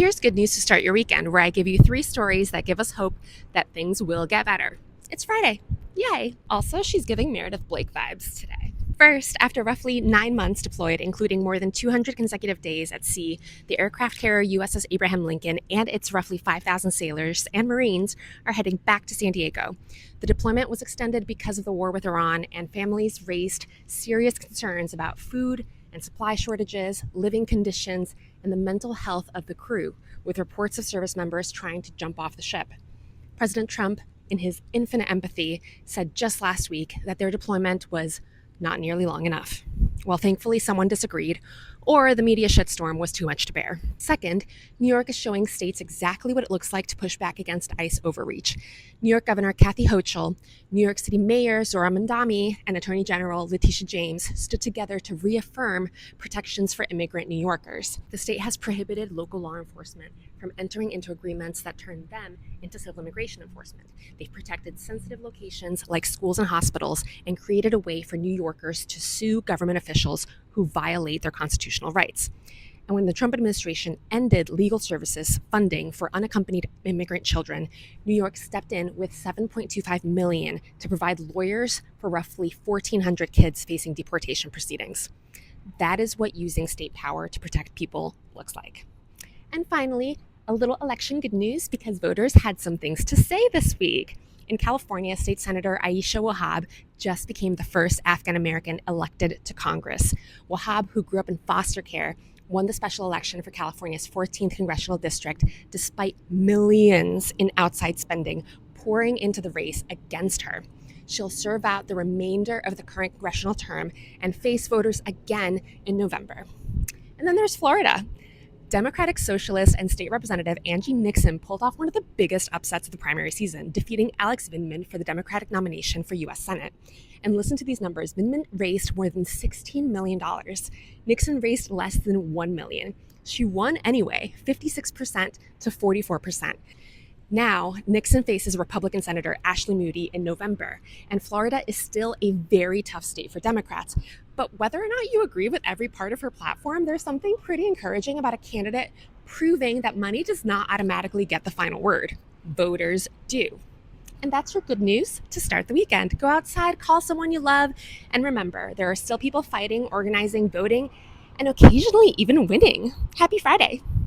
Here's good news to start your weekend, where I give you three stories that give us hope that things will get better. It's Friday. Yay! Also, she's giving Meredith Blake vibes today. First, after roughly 9 months deployed, including more than 200 consecutive days at sea, the aircraft carrier USS Abraham Lincoln and its roughly 5,000 sailors and Marines are heading back to San Diego. The deployment was extended because of the war with Iran, and families raised serious concerns about food and supply shortages, living conditions, and the mental health of the crew, with reports of service members trying to jump off the ship. President Trump, in his infinite empathy, said just last week that their deployment was not nearly long enough. Well, thankfully, someone disagreed, or the media shitstorm was too much to bear. Second, New York is showing states exactly what it looks like to push back against ICE overreach. New York Governor Kathy Hochul, New York City Mayor Zora Mandami, and Attorney General Letitia James stood together to reaffirm protections for immigrant New Yorkers. The state has prohibited local law enforcement from entering into agreements that turn them into civil immigration enforcement. They've protected sensitive locations like schools and hospitals and created a way for New Yorkers to sue government officials who violate their constitutional rights. And when the Trump administration ended legal services funding for unaccompanied immigrant children, New York stepped in with $7.25 million to provide lawyers for roughly 1,400 kids facing deportation proceedings. That is what using state power to protect people looks like. And finally, a little election good news, because voters had some things to say this week. In California, State Senator Aisha Wahab just became the first Afghan American elected to Congress. Wahab, who grew up in foster care, won the special election for California's 14th congressional district despite millions in outside spending pouring into the race against her. She'll serve out the remainder of the current congressional term and face voters again in November. And then there's Florida. Democratic Socialist and State Representative Angie Nixon pulled off one of the biggest upsets of the primary season, defeating Alex Vindman for the Democratic nomination for U.S. Senate. And listen to these numbers. Vindman raised more than $16 million. Nixon raised less than $1 million. She won anyway, 56% to 44%. Now, Nixon faces Republican Senator Ashley Moody in November, and Florida is still a very tough state for Democrats. But whether or not you agree with every part of her platform, there's something pretty encouraging about a candidate proving that money does not automatically get the final word. Voters do. And that's your good news to start the weekend. Go outside, call someone you love, and remember, there are still people fighting, organizing, voting, and occasionally even winning. Happy Friday.